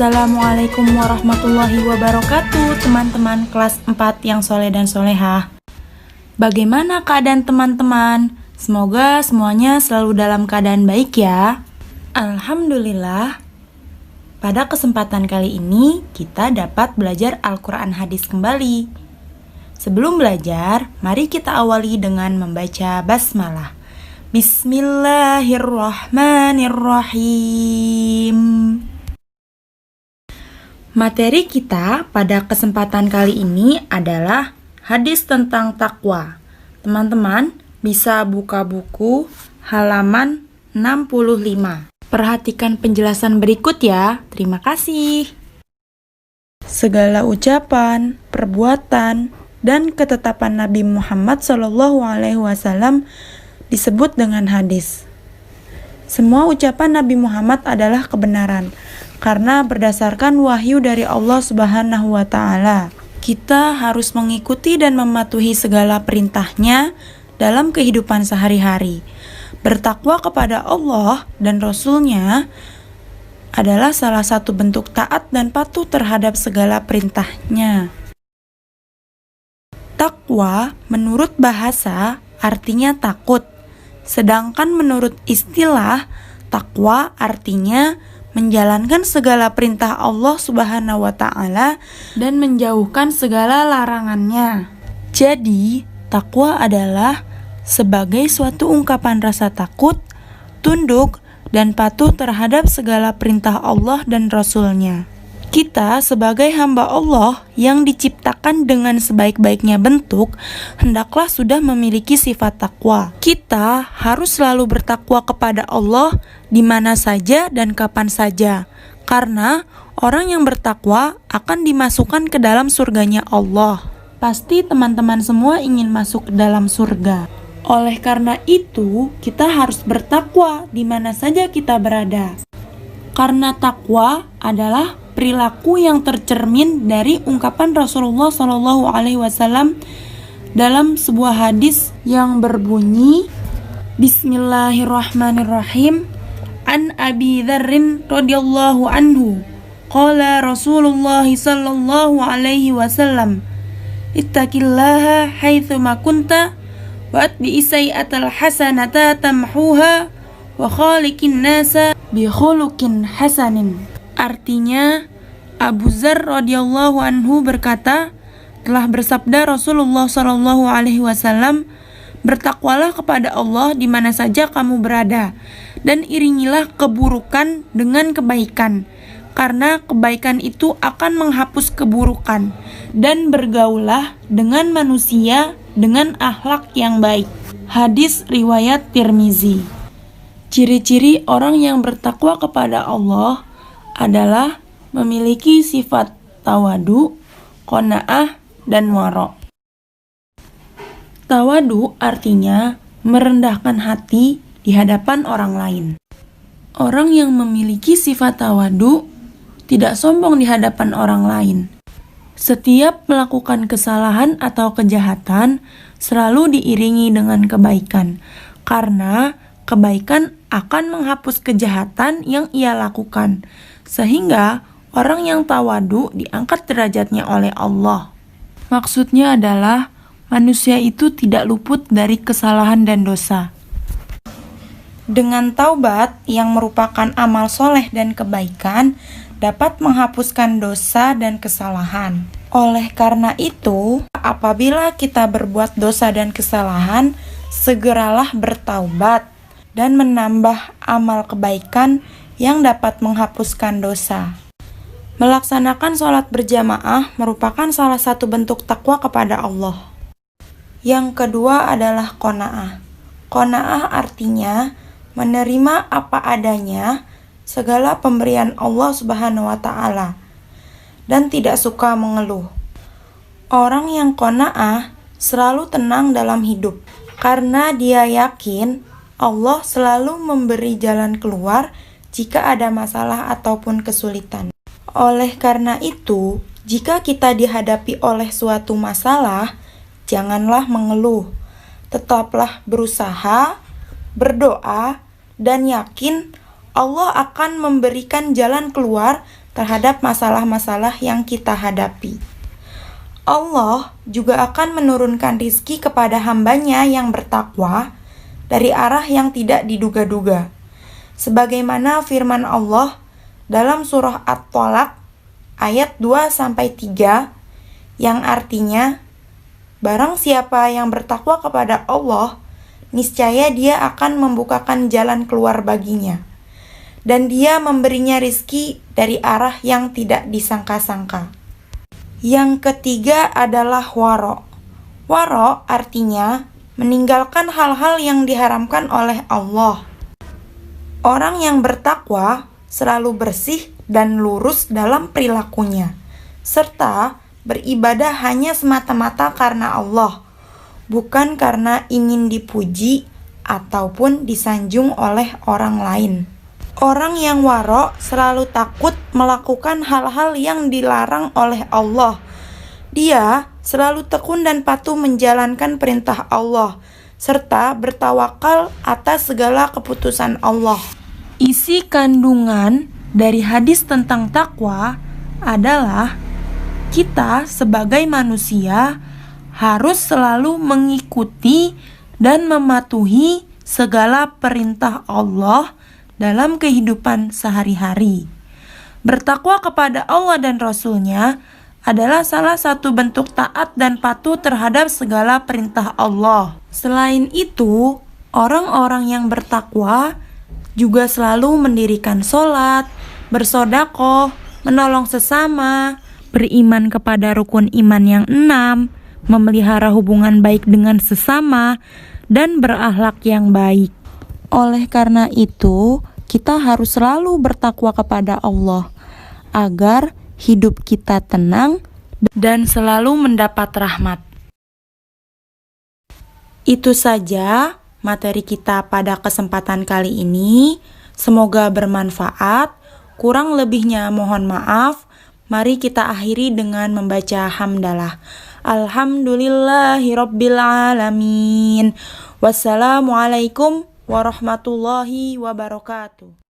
Assalamualaikum warahmatullahi wabarakatuh, teman-teman kelas 4 yang soleh dan solehah. Bagaimana keadaan teman-teman? Semoga semuanya selalu dalam keadaan baik ya. Alhamdulillah, pada kesempatan kali ini kita dapat belajar Al-Quran hadis kembali. Sebelum belajar, mari kita awali dengan membaca basmalah. Bismillahirrahmanirrahim. Materi kita pada kesempatan kali ini adalah hadis tentang takwa. Teman-teman bisa buka buku halaman 65. Perhatikan penjelasan berikut ya. Terima kasih. Segala ucapan, perbuatan, dan ketetapan Nabi Muhammad SAW disebut dengan hadis. Semua ucapan Nabi Muhammad adalah kebenaran karena berdasarkan wahyu dari Allah Subhanahu wa Ta'ala. Kita harus mengikuti dan mematuhi segala perintahnya dalam kehidupan sehari-hari. Bertakwa kepada Allah dan Rasul-Nya adalah salah satu bentuk taat dan patuh terhadap segala perintahnya. Takwa menurut bahasa artinya takut, sedangkan menurut istilah takwa artinya menjalankan segala perintah Allah Subhanahu wa Ta'ala dan menjauhkan segala larangannya. Jadi, takwa adalah sebagai suatu ungkapan rasa takut, tunduk, dan patuh terhadap segala perintah Allah dan Rasul-Nya. Kita sebagai hamba Allah yang diciptakan dengan sebaik-baiknya bentuk, hendaklah sudah memiliki sifat takwa. Kita harus selalu bertakwa kepada Allah di mana saja dan kapan saja, karena orang yang bertakwa akan dimasukkan ke dalam surganya Allah. Pasti teman-teman semua ingin masuk ke dalam surga. Oleh karena itu, kita harus bertakwa di mana saja kita berada. Karena takwa adalah perilaku yang tercermin dari ungkapan Rasulullah SAW dalam sebuah hadis yang berbunyi, Bismillahirrahmanirrahim. An Abi Dzarrin radhiyallahu anhu, qala Rasulullah sallallahu alaihi wasallam, ittaqillaha haitsu ma kunta wa atbi sayyi'atal hasanata tamhuha wa khaliqin nasa bi khuluqin hasanin. Artinya, Abu Dzar radhiyallahu anhu berkata, telah bersabda Rasulullah sallallahu alaihi wasallam, bertakwalah kepada Allah di mana saja kamu berada, dan iringilah keburukan dengan kebaikan, karena kebaikan itu akan menghapus keburukan, dan bergaullah dengan manusia dengan akhlak yang baik. Hadis riwayat Tirmizi. Ciri-ciri orang yang bertakwa kepada Allah adalah memiliki sifat tawadu, qanaah, dan wara'. Tawadu artinya merendahkan hati di hadapan orang lain. Orang yang memiliki sifat tawadu tidak sombong di hadapan orang lain. Setiap melakukan kesalahan atau kejahatan selalu diiringi dengan kebaikan, karena kebaikan akan menghapus kejahatan yang ia lakukan, sehingga orang yang tawadu diangkat derajatnya oleh Allah. Maksudnya adalah manusia itu tidak luput dari kesalahan dan dosa. Dengan taubat yang merupakan amal soleh dan kebaikan, dapat menghapuskan dosa dan kesalahan. Oleh karena itu, apabila kita berbuat dosa dan kesalahan, segeralah bertaubat dan menambah amal kebaikan yang dapat menghapuskan dosa. Melaksanakan sholat berjamaah merupakan salah satu bentuk takwa kepada Allah. Yang kedua adalah qanaah. Qanaah artinya menerima apa adanya segala pemberian Allah Subhanahu wa Ta'ala dan tidak suka mengeluh. Orang yang qanaah selalu tenang dalam hidup karena dia yakin Allah selalu memberi jalan keluar jika ada masalah ataupun kesulitan. Oleh karena itu, jika kita dihadapi oleh suatu masalah, janganlah mengeluh. Tetaplah berusaha, berdoa, dan yakin Allah akan memberikan jalan keluar terhadap masalah-masalah yang kita hadapi. Allah juga akan menurunkan rizki kepada hambanya yang bertakwa dari arah yang tidak diduga-duga. Sebagaimana firman Allah dalam surah At-Tolak ayat 2-3 yang artinya, barang siapa yang bertakwa kepada Allah, niscaya dia akan membukakan jalan keluar baginya, dan dia memberinya rizki dari arah yang tidak disangka-sangka. Yang ketiga adalah waro. Waro artinya meninggalkan hal-hal yang diharamkan oleh Allah. Orang yang bertakwa selalu bersih dan lurus dalam perilakunya, serta beribadah hanya semata-mata karena Allah, bukan karena ingin dipuji ataupun disanjung oleh orang lain. Orang yang waro selalu takut melakukan hal-hal yang dilarang oleh Allah. Dia selalu tekun dan patuh menjalankan perintah Allah, serta bertawakal atas segala keputusan Allah. Isi kandungan dari hadis tentang takwa adalah kita sebagai manusia harus selalu mengikuti dan mematuhi segala perintah Allah dalam kehidupan sehari-hari. Bertakwa kepada Allah dan Rasul-Nya adalah salah satu bentuk taat dan patuh terhadap segala perintah Allah. Selain itu, orang-orang yang bertakwa juga selalu mendirikan sholat, bersedekah, menolong sesama, beriman kepada rukun iman yang 6, memelihara hubungan baik dengan sesama, dan berakhlak yang baik. Oleh karena itu, kita harus selalu bertakwa kepada Allah agar hidup kita tenang dan selalu mendapat rahmat. Itu saja materi kita pada kesempatan kali ini. Semoga bermanfaat. Kurang lebihnya mohon maaf. Mari kita akhiri dengan membaca hamdalah. Alhamdulillahirabbil alamin. Wassalamualaikum warahmatullahi wabarakatuh.